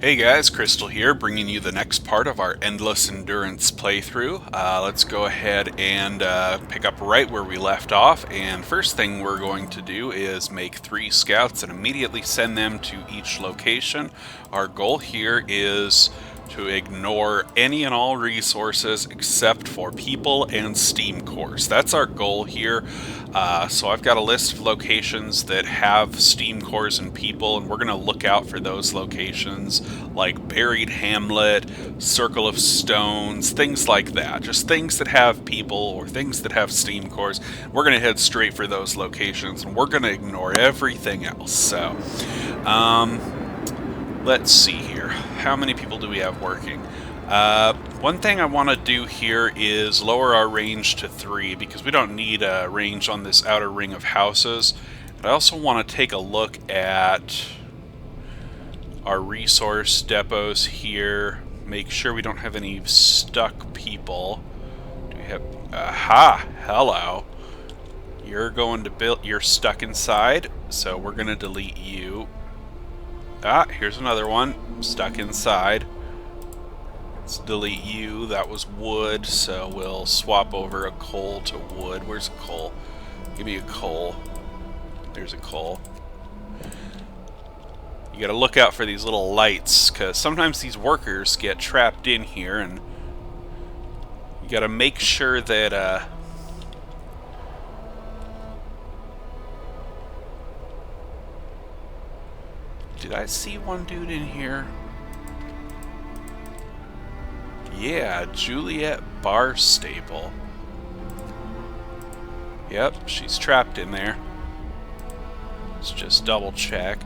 Hey guys, Crystal here, bringing you the next part of our Endless Endurance playthrough. Let's go ahead and pick up right where we left off, and first thing we're going to do is make 3 scouts and immediately send them to each location. Our goal here is to ignore any and all resources except for people and steam cores. That's our goal here. So I've got a list of locations that have steam cores and people, and we're going to look out for those locations like Buried Hamlet, Circle of Stones, things like that. Just things that have people or things that have steam cores. We're going to head straight for those locations, and we're going to ignore everything else. So, let's see here. How many people do we have working? One thing I want to do here is lower our range to 3 because we don't need a range on this outer ring of houses. But I also want to take a look at our resource depots here. Make sure we don't have any stuck people. Do we have... Aha! Hello. You're going to build... You're stuck inside, so we're going to delete you. Ah, here's another one. Stuck inside. Let's delete you. That was wood, so we'll swap over a coal to wood. Where's a coal? Give me a coal. There's a coal. You gotta look out for these little lights, because sometimes these workers get trapped in here, and you gotta make sure that, Did I see one dude in here? Yeah, Juliet Barstable. Yep, she's trapped in there. Let's just double check.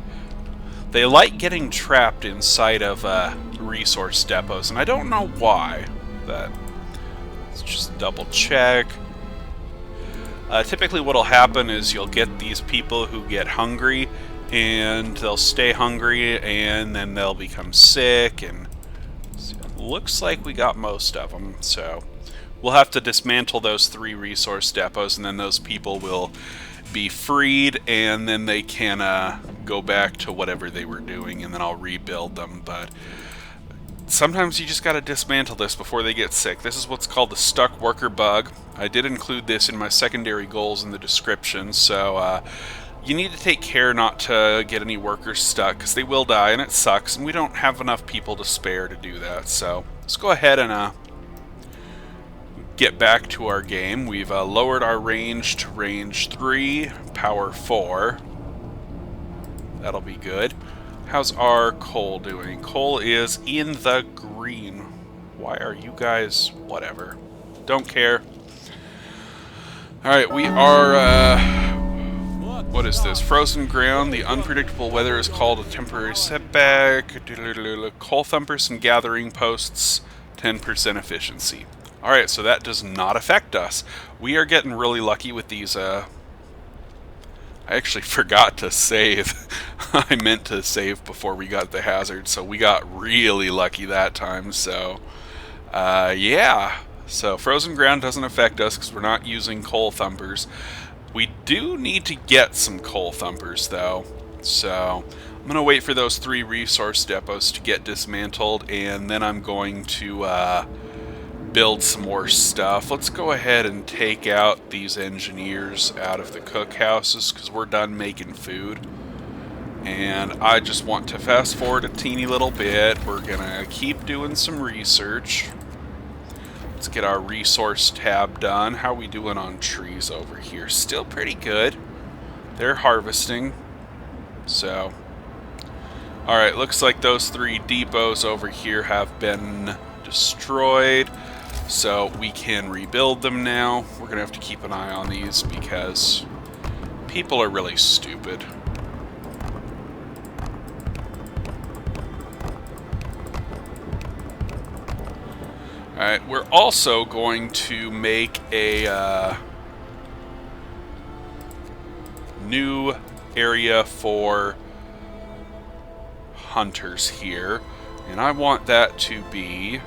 They like getting trapped inside of resource depots, and I don't know why. But let's just double check. Typically what'll happen is you'll get these people who get hungry, and they'll stay hungry, and then they'll become sick, and looks like we got most of them, so we'll have to dismantle those 3 resource depots, and then those people will be freed, and then they can go back to whatever they were doing, and then I'll rebuild them. But sometimes you just gotta dismantle this before they get sick. This is what's called the stuck worker bug. I did include this in my secondary goals in the description, so you need to take care not to get any workers stuck, because they will die, and it sucks, and we don't have enough people to spare to do that. So let's go ahead and get back to our game. We've lowered our range to range 3, power 4. That'll be good. How's our coal doing? Coal is in the green. Why are you guys... whatever. Don't care. Alright, we are... what is this? Frozen ground. The unpredictable weather is called a temporary setback. Coal thumpers and gathering posts. 10% efficiency. Alright, so that does not affect us. We are getting really lucky with these, I actually forgot to save. I meant to save before we got the hazard, so we got really lucky that time, so... yeah. So, frozen ground doesn't affect us because we're not using coal thumpers. We do need to get some coal thumpers, though. So, I'm going to wait for those 3 resource depots to get dismantled, and then I'm going to build some more stuff. Let's go ahead and take out these engineers out of the cookhouses, because we're done making food. And I just want to fast forward a teeny little bit. We're going to keep doing some research. Let's get our resource tab done. How are we doing on trees over here? Still pretty good. They're harvesting. So, alright, looks like those 3 depots over here have been destroyed. So we can rebuild them now. We're going to have to keep an eye on these because people are really stupid. Alright, we're also going to make a new area for hunters here. And I want that to be...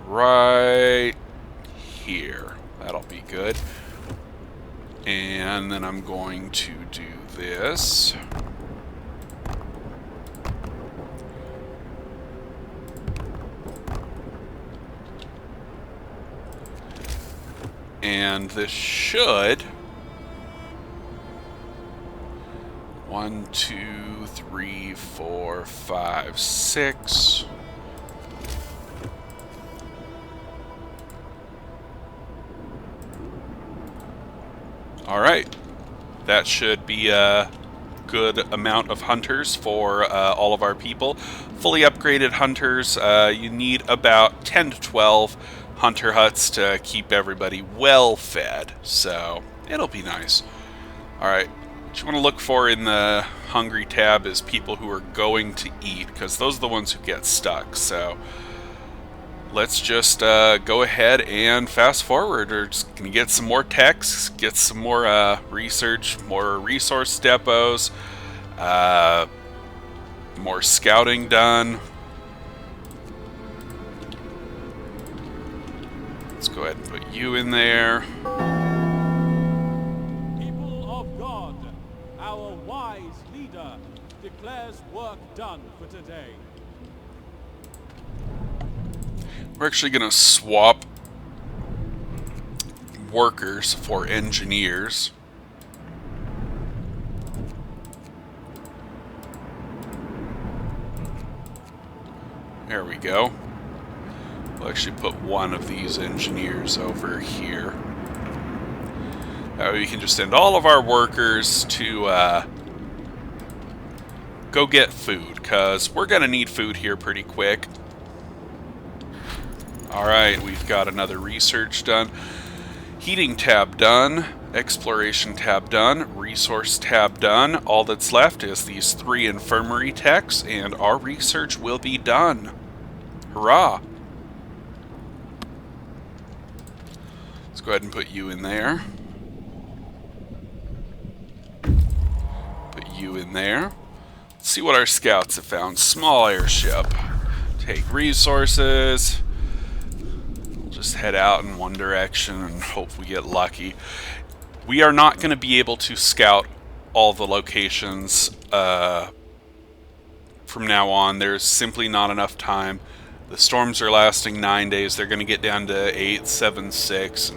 right here. That'll be good. And then I'm going to do this. And this should... 1, 2, 3, 4, 5, 6. Alright. That should be a good amount of hunters for all of our people. Fully upgraded hunters, you need about 10 to 12 hunter huts to keep everybody well fed. So, it'll be nice. Alright. What you want to look for in the hungry tab is people who are going to eat, because those are the ones who get stuck. So let's just go ahead and fast forward. We're just going to get some more techs, get some more research, more resource depots, more scouting done. Let's go ahead and put you in there. Our wise leader declares work done for today. We're actually going to swap workers for engineers. There we go. We'll actually put one of these engineers over here. That way we can just send all of our workers to go get food, because we're going to need food here pretty quick. Alright, we've got another research done. Heating tab done. Exploration tab done. Resource tab done. All that's left is these 3 infirmary techs, and our research will be done. Hurrah! Let's go ahead and put you in there. You in there. Let's see what our scouts have found. Small airship. Take resources. We'll just head out in one direction and hope we get lucky. We are not going to be able to scout all the locations from now on. There's simply not enough time. The storms are lasting 9 days. They're going to get down to 8, 7, 6.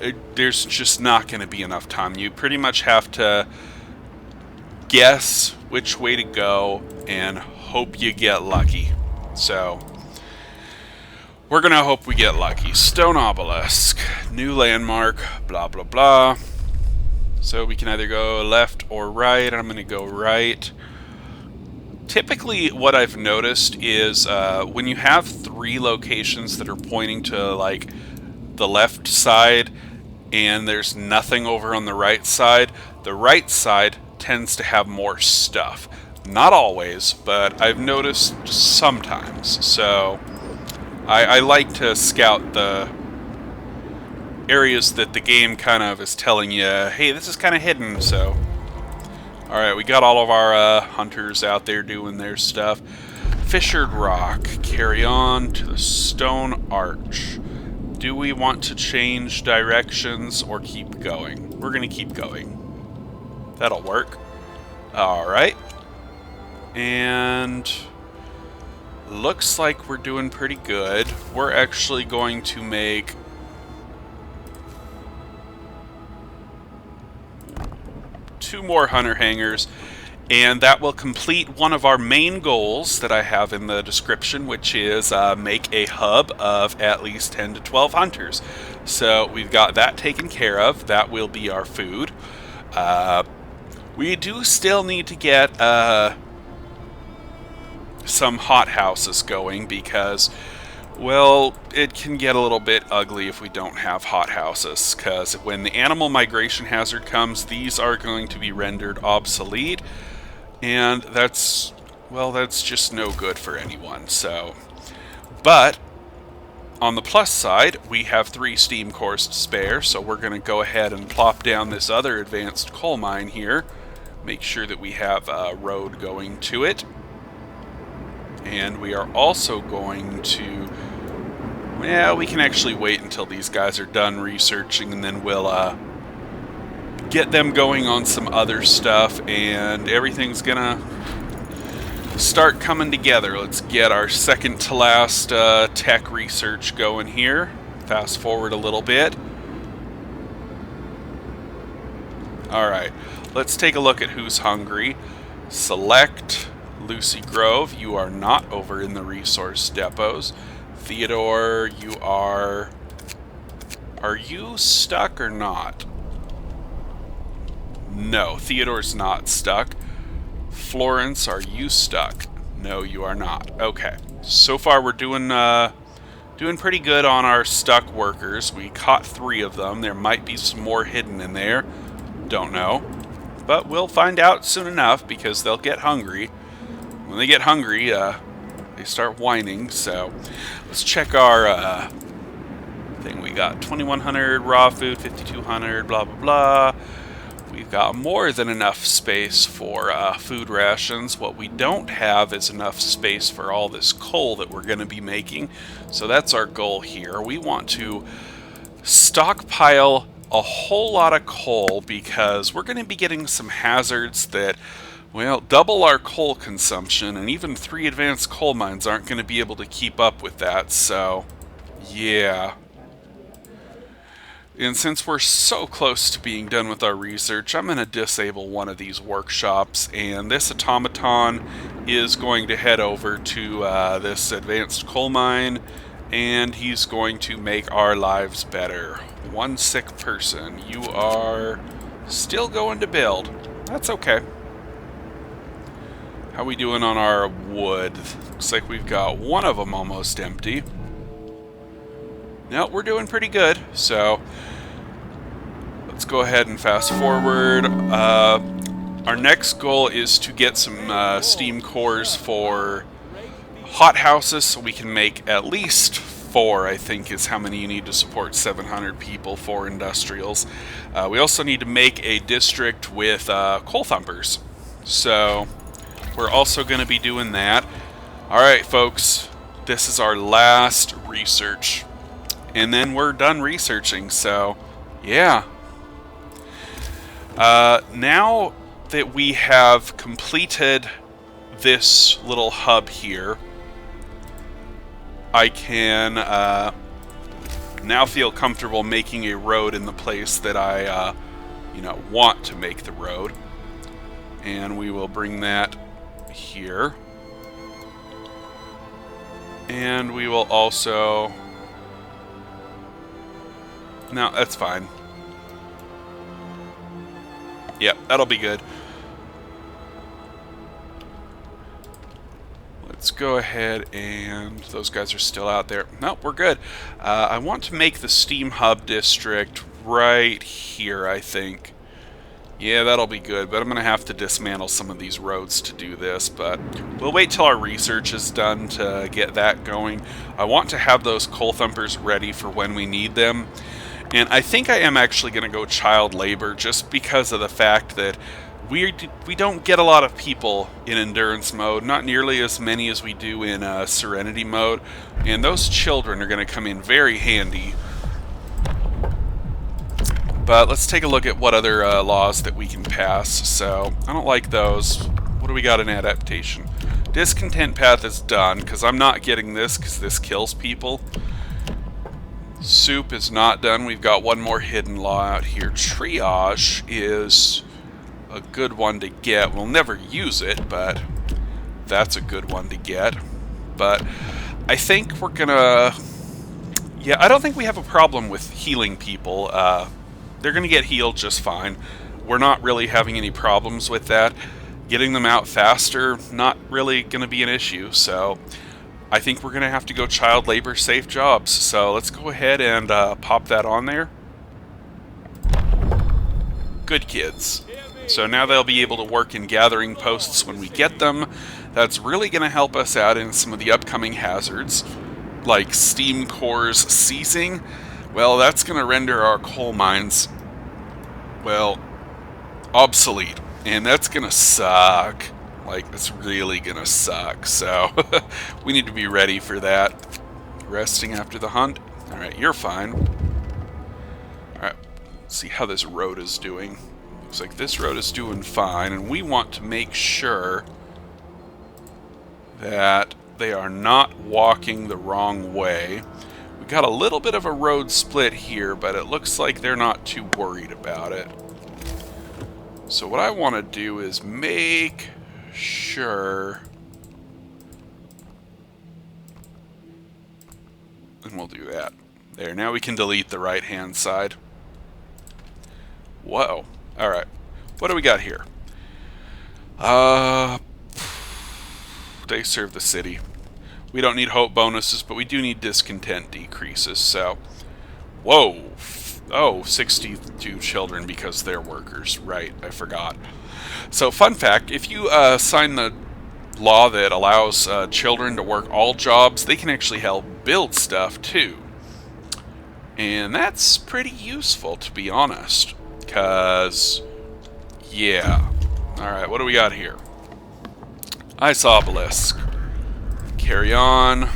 And there's just not going to be enough time. You pretty much have to guess which way to go and hope you get lucky. So we're gonna hope we get lucky. Stone obelisk, new landmark, blah blah blah. So we can either go left or right. I'm gonna go right. Typically what I've noticed is when you have 3 locations that are pointing to like the left side and there's nothing over on the right side tends to have more stuff. Not always, but I've noticed sometimes. So I like to scout the areas that the game kind of is telling you, hey, this is kind of hidden. So alright, we got all of our hunters out there doing their stuff. Fissured rock. Carry on to the stone arch. Do we want to change directions or keep going? We're going to keep going. That'll work. Alright. And looks like we're doing pretty good. We're actually going to make two more hunter hangars, and that will complete one of our main goals that I have in the description, which is make a hub of at least 10 to 12 hunters. So we've got that taken care of. That will be our food. We do still need to get some hothouses going because, well, it can get a little bit ugly if we don't have hothouses, because when the animal migration hazard comes, these are going to be rendered obsolete, and that's, well, that's just no good for anyone. So, but on the plus side, we have 3 steam cores to spare, so we're going to go ahead and plop down this other advanced coal mine here. Make sure that we have a road going to it. And we are also going to Yeah, we can actually wait until these guys are done researching, and then we'll get them going on some other stuff, and everything's gonna start coming together. Let's get our second to last tech research going here. Fast forward a little bit. Alright, let's take a look at who's hungry. Select Lucy Grove. You are not over in the resource depots. Theodore, you are... Are you stuck or not? No, Theodore's not stuck. Florence, are you stuck? No, you are not. Okay. So far we're doing pretty good on our stuck workers. We caught 3 of them. There might be some more hidden in there. Don't know. But we'll find out soon enough because they'll get hungry. When they get hungry, they start whining. So let's check our thing. We got 2,100 raw food, 5,200, blah, blah, blah. We've got more than enough space for food rations. What we don't have is enough space for all this coal that we're going to be making. So that's our goal here. We want to stockpile a whole lot of coal because we're going to be getting some hazards that, well, double our coal consumption, and even 3 advanced coal mines aren't going to be able to keep up with that. So, yeah. And since we're so close to being done with our research, I'm going to disable one of these workshops, and this automaton is going to head over to this advanced coal mine, and he's going to make our lives better. 1 sick person. You are still going to build. That's okay. How we doing on our wood? Looks like we've got 1 of them almost empty. No, we're doing pretty good, so let's go ahead and fast forward. Our next goal is to get some steam cores for hothouses, so we can make at least 4, I think, is how many you need to support 700 people for industrials. We also need to make a district with coal thumpers, so we're also going to be doing that. Alright, folks, this is our last research. And then we're done researching, so yeah. Now that we have completed this little hub here, I can now feel comfortable making a road in the place that I want to make the road. And we will bring that here. And we will also... No, that's fine. Yep, that'll be good. Let's go ahead and... Those guys are still out there. Nope, we're good. I want to make the Steam Hub District right here, I think. Yeah, that'll be good, but I'm going to have to dismantle some of these roads to do this, but we'll wait till our research is done to get that going. I want to have those coal thumpers ready for when we need them. And I think I am actually going to go child labor just because of the fact that we don't get a lot of people in endurance mode, not nearly as many as we do in serenity mode, and those children are going to come in very handy. But let's take a look at what other laws that we can pass. So I don't like those. What do we got in adaptation? Discontent path is done because I'm not getting this because this kills people. Soup is not done. We've got 1 more hidden law out here. Triage is a good one to get. We'll never use it, but that's a good one to get. But I think we're gonna... Yeah, I don't think we have a problem with healing people. They're gonna get healed just fine. We're not really having any problems with that. Getting them out faster, not really gonna be an issue, so... I think we're going to have to go child labor safe jobs. So let's go ahead and pop that on there. Good kids. So now they'll be able to work in gathering posts when we get them. That's really going to help us out in some of the upcoming hazards, like steam cores seizing. Well, that's going to render our coal mines, well, obsolete. And that's going to suck. Like, it's really gonna suck, so we need to be ready for that. Resting after the hunt? Alright, you're fine. Alright, let's see how this road is doing. Looks like this road is doing fine, and we want to make sure that they are not walking the wrong way. We got a little bit of a road split here, but it looks like they're not too worried about it. So what I want to do is make sure, and we'll do that. There, now we can delete the right-hand side. Whoa. Alright. What do we got here? They serve the city. We don't need hope bonuses, but we do need discontent decreases, so... Whoa! Oh, 62 children because they're workers. Right, I forgot. So, fun fact, if you sign the law that allows children to work all jobs, they can actually help build stuff, too. And that's pretty useful, to be honest. Because, yeah. Alright, what do we got here? I saw obelisk. Carry on.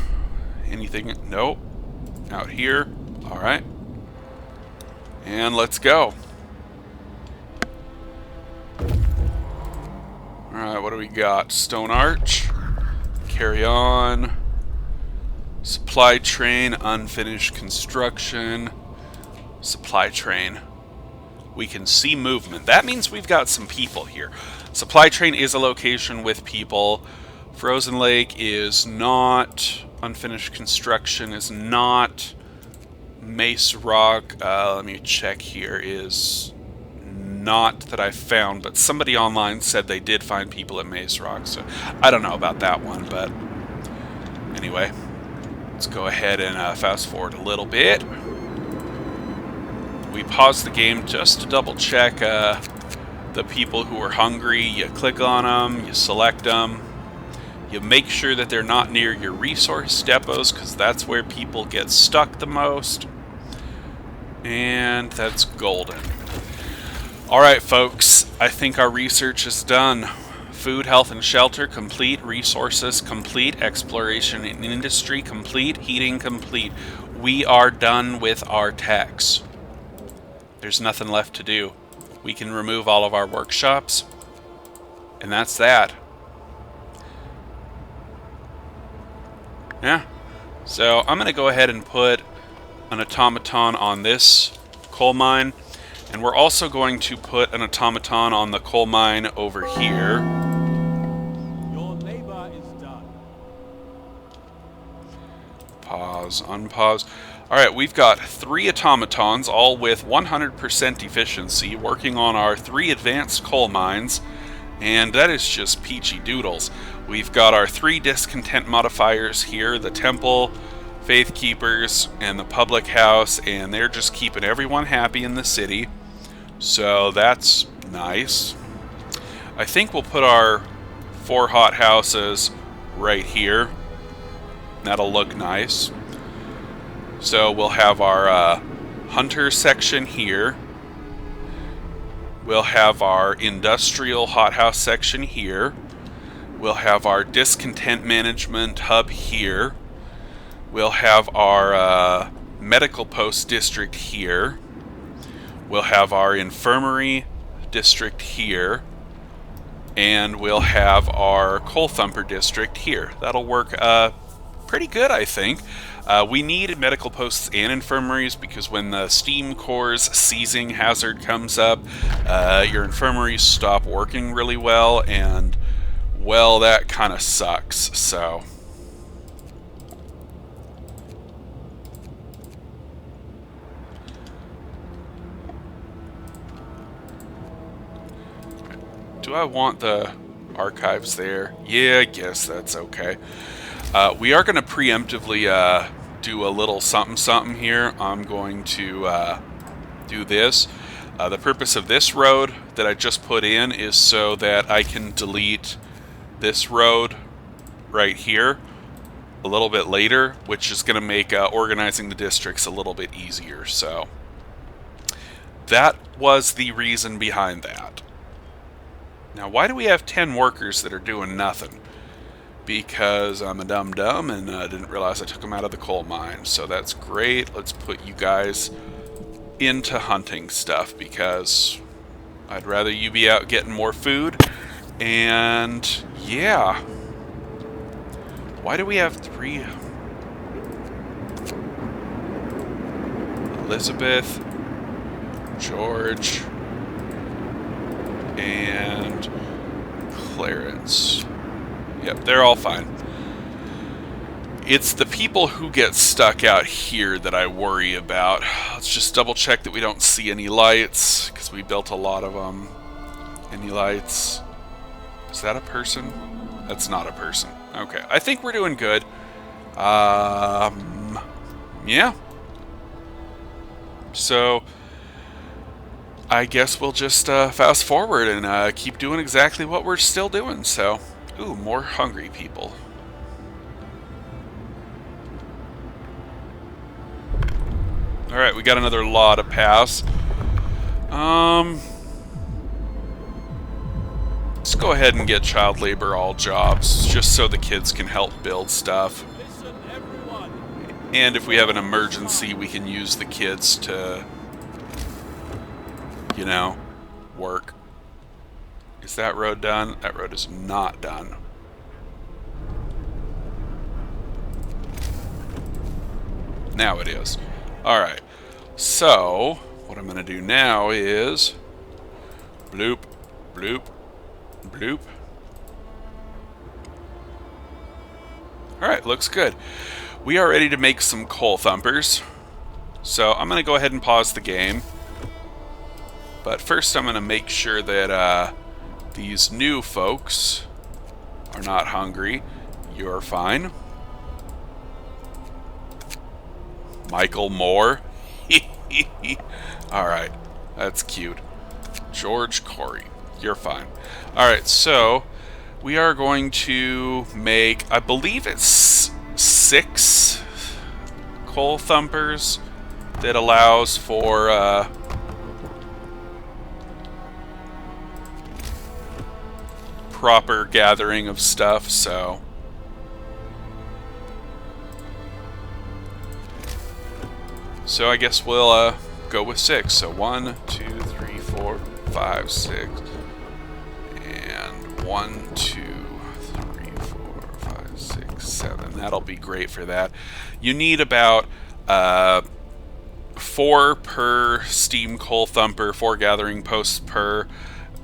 Anything? Nope. Out here. Alright. And let's go. Alright, what do we got? Stone arch. Carry on. Supply train. Unfinished construction. Supply train. We can see movement. That means we've got some people here. Supply train is a location with people. Frozen Lake is not. Unfinished construction is not. Mace Rock, let me check here, is not that I found, but somebody online said they did find people at Mace Rock, so I don't know about that one, but anyway, let's go ahead and fast forward a little bit. We pause the game just to double check the people who are hungry. You click on them, you select them, you make sure that they're not near your resource depots, because that's where people get stuck the most. And that's golden. Alright, folks, I think our research is done. Food, health, and shelter complete. Resources complete. Exploration and industry complete. Heating complete. We are done with our techs. There's nothing left to do. We can remove all of our workshops. And that's that. Yeah. So I'm going to go ahead and put an automaton on this coal mine. And we're also going to put an automaton on the coal mine over here. Your labor is done. Pause, unpause. Alright, we've got 3 automatons, all with 100% efficiency, working on our 3 advanced coal mines. And that is just peachy doodles. We've got our 3 discontent modifiers here, the temple, faith keepers, and the public house, and they're just keeping everyone happy in the city. So that's nice. I think we'll put our 4 hothouses right here. That'll look nice. So we'll have our hunter section here. We'll have our industrial hothouse section here. We'll have our discontent management hub here. We'll have our medical post district here. We'll have our infirmary district here. And we'll have our coal thumper district here. That'll work pretty good, I think. We need medical posts and infirmaries because when the steam core's seizing hazard comes up, your infirmaries stop working really well, and, well, that kind of sucks, so. Do I want the archives there? Yeah, I guess that's okay. We are going to preemptively do a little something here. I'm going to do this. The purpose of this road that I just put in is so that I can delete this road right here a little bit later, which is going to make organizing the districts a little bit easier. So that was the reason behind that. Now, why do we have 10 workers that are doing nothing? because I'm a dum-dum and didn't realize I took them out of the coal mine. So that's great. Let's put you guys into hunting stuff because I'd rather you be out getting more food. And yeah. Why do we have 3? Elizabeth, George, and Clarence. Yep, they're all fine. It's the people who get stuck out here that I worry about. Let's just double check that we don't see any lights, because we built a lot of them. Any lights? Is that a person? That's not a person. Okay, I think we're doing good. Yeah. So, I guess we'll just fast forward and keep doing exactly what we're still doing. So, ooh, more hungry people. Alright, we got another law to pass. Let's go ahead and get child labor all jobs, just so the kids can help build stuff. Listen, everyone. And if we have an emergency, we can use the kids to, you know, work. Is that road done? That road is not done. Now it is. Alright. So, what I'm going to do now is bloop, bloop, bloop. Alright, looks good. We are ready to make some coal thumpers. So I'm going to go ahead and pause the game. But first I'm going to make sure that these new folks are not hungry. You're fine. Michael Moore. Alright, that's cute. George Corey. You're fine. Alright, so we are going to make, I believe it's 6 coal thumpers that allows for proper gathering of stuff, so I guess we'll go with 6. So 1, 2, 3, 4, 5, 6. And 1, 2, 3, 4, 5, 6, 7. That'll be great for that. You need about 4 per steam coal thumper, 4 gathering posts per,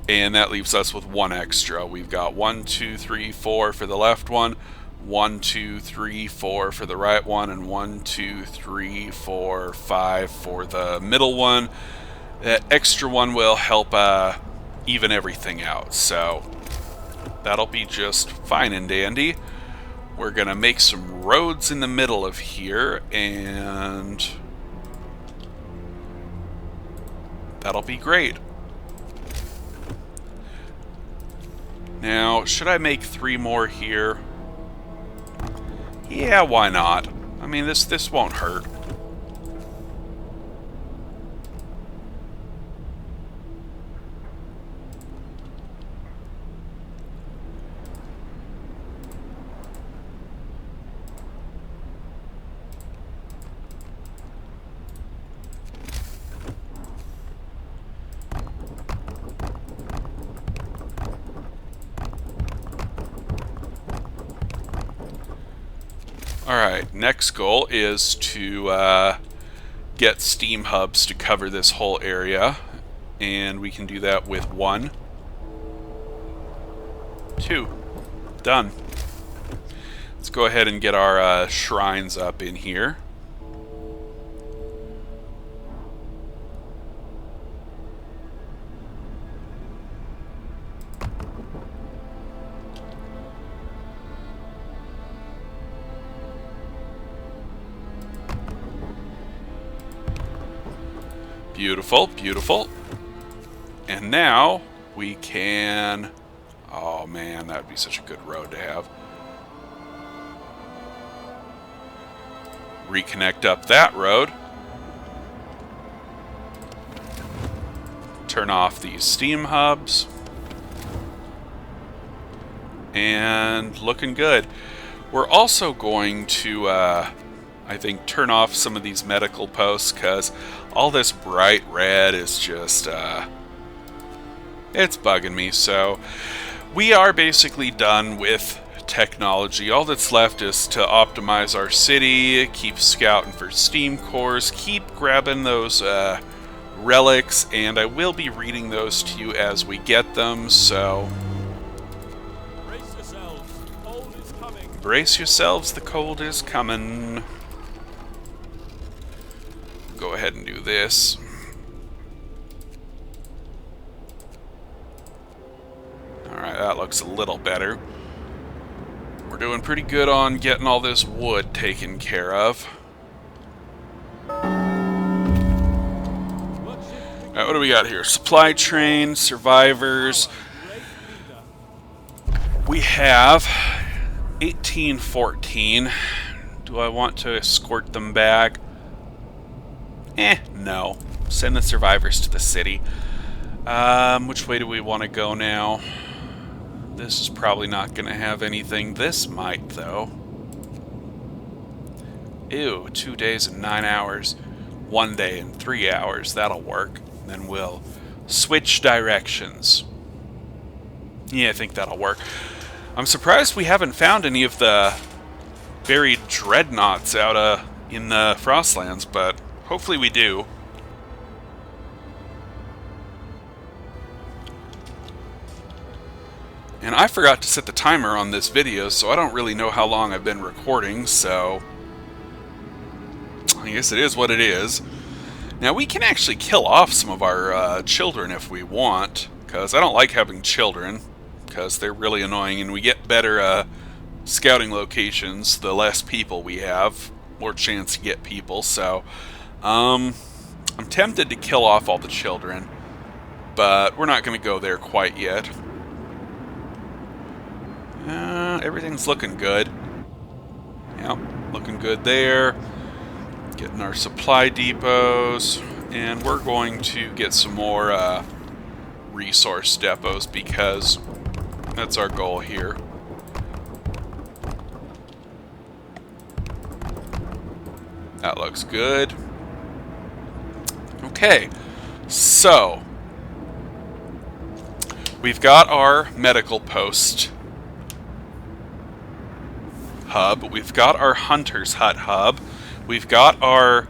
and that leaves us with 1 extra. We've got 1, 2, 3, 4 for the left one, 1, 2, 3, 4 for the right one, and 1, 2, 3, 4, 5 for the middle one. That extra one will help even everything out, so that'll be just fine and dandy. We're gonna make some roads in the middle of here, and that'll be great. Now, should I make 3 more here? Yeah, why not? I mean, this won't hurt. Alright, next goal is to get steam hubs to cover this whole area, and we can do that with 1, 2. Done. Let's go ahead and get our shrines up in here. Beautiful, beautiful. And now we can... Oh man, that would be such a good road to have. Reconnect up that road. Turn off these steam hubs. and looking good. We're also going to, I think, turn off some of these medical posts, because all this bright red is just, it's bugging me. So we are basically done with technology. All that's left is to optimize our city, keep scouting for steam cores, keep grabbing those relics, and I will be reading those to you as we get them, so Brace yourselves, the cold is coming. brace yourselves, the cold is coming. Go ahead and do this. Alright, that looks a little better. We're doing pretty good on getting all this wood taken care of. Alright, what do we got here? Supply train, survivors. Great leader. We have 1814. Do I want to escort them back? No. Send the survivors to the city. Which way do we want to go now? This is probably not going to have anything. This might, though. Ew, 2 days and 9 hours. 1 day and 3 hours. That'll work. Then we'll switch directions. Yeah, I think that'll work. I'm surprised we haven't found any of the buried dreadnoughts out in the Frostlands, but hopefully we do. And I forgot to set the timer on this video, so I don't really know how long I've been recording, so I guess it is what it is. Now, we can actually kill off some of our children if we want, because I don't like having children, because they're really annoying, and we get better scouting locations the less people we have, more chance to get people, so I'm tempted to kill off all the children, but we're not going to go there quite yet. Everything's looking good. Yep, looking good there. Getting our supply depots, and we're going to get some more resource depots, because that's our goal here. That looks good. Okay, so we've got our medical post hub, we've got our hunter's hut hub, we've got our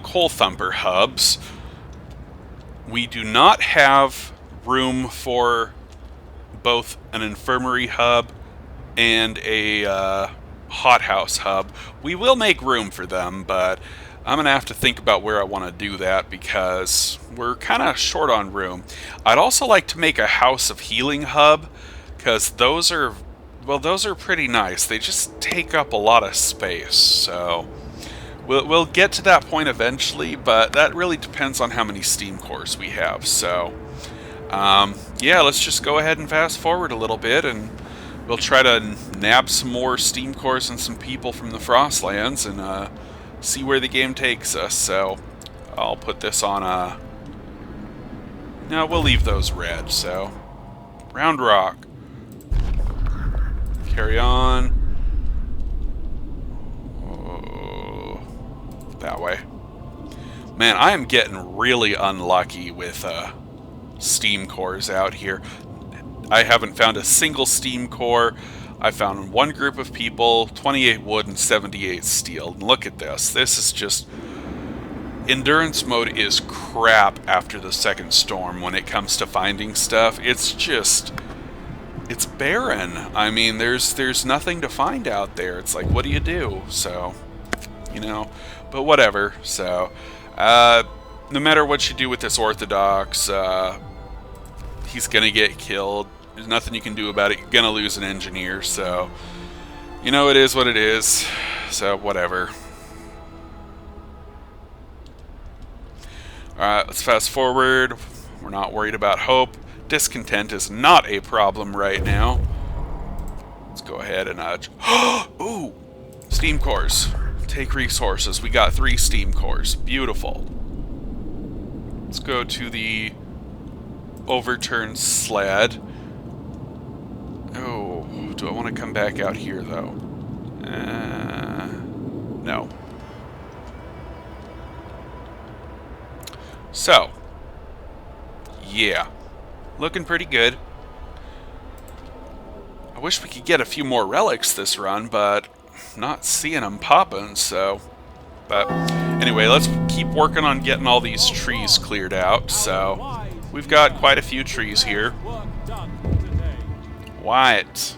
coal thumper hubs. We do not have room for both an infirmary hub and a hothouse hub. We will make room for them, but I'm going to have to think about where I want to do that, because we're kind of short on room. I'd also like to make a house of healing hub, because those are, well, those are pretty nice. They just take up a lot of space, so we'll get to that point eventually, but that really depends on how many steam cores we have. So yeah, let's just go ahead and fast forward a little bit, and we'll try to nab some more steam cores and some people from the Frostlands, and see where the game takes us. So I'll put this on no, we'll leave those red. So Round Rock. Carry on. Oh, that way. Man, I am getting really unlucky with steam cores out here. I haven't found a single steam core. I found one group of people, 28 wood and 78 steel. And look at this. This is just... Endurance mode is crap after the second storm when it comes to finding stuff. It's just... It's barren. I mean, there's nothing to find out there. It's like, what do you do? So, you know, but whatever. So, no matter what you do with this Orthodox, he's gonna get killed. There's nothing you can do about it. You're gonna lose an engineer, so, you know, it is what it is. So, whatever. Alright, let's fast forward. We're not worried about hope. Discontent is not a problem right now. Let's go ahead and ooh! Steam cores. Take resources. We got 3 steam cores. Beautiful. Let's go to the overturned sled. Do I want to come back out here, though? No. So, yeah. Looking pretty good. I wish we could get a few more relics this run, but not seeing them popping, so... But anyway, let's keep working on getting all these trees cleared out. So we've got quite a few trees here. Wyatt.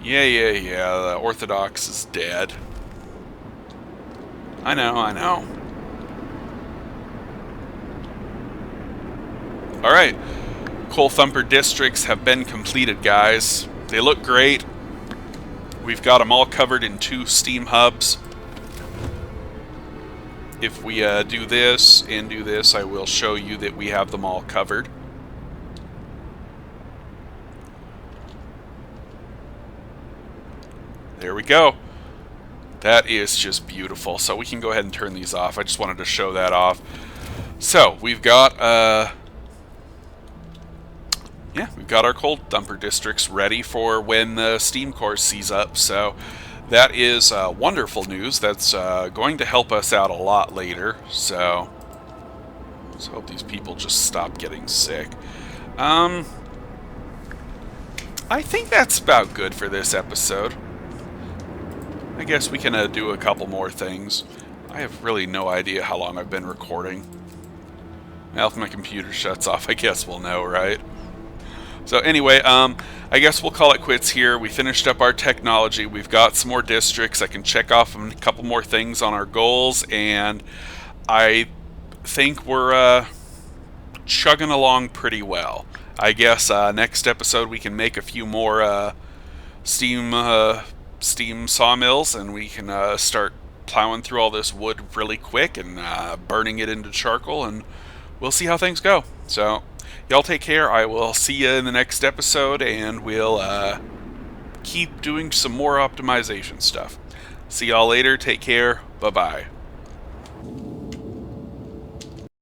Yeah, the Orthodox is dead. I know. Alright. Coal Thumper districts have been completed, guys. They look great. We've got them all covered in 2 steam hubs. If we do this and do this, I will show you that we have them all covered. There we go. That is just beautiful. So we can go ahead and turn these off. I just wanted to show that off. So we've got we've got our coal thumper districts ready for when the steam core sees up. So that is wonderful news. That's going to help us out a lot later. So let's hope these people just stop getting sick. I think that's about good for this episode. I guess we can do a couple more things. I have really no idea how long I've been recording. Now if my computer shuts off, I guess we'll know, right? So anyway, I guess we'll call it quits here. We finished up our technology. We've got some more districts. I can check off a couple more things on our goals, and I think we're chugging along pretty well. I guess next episode we can make a few more steam sawmills, and we can start plowing through all this wood really quick and burning it into charcoal, and we'll see how things go. So y'all take care. I will see you in the next episode, and we'll keep doing some more optimization stuff. See y'all later. Take care. Bye-bye.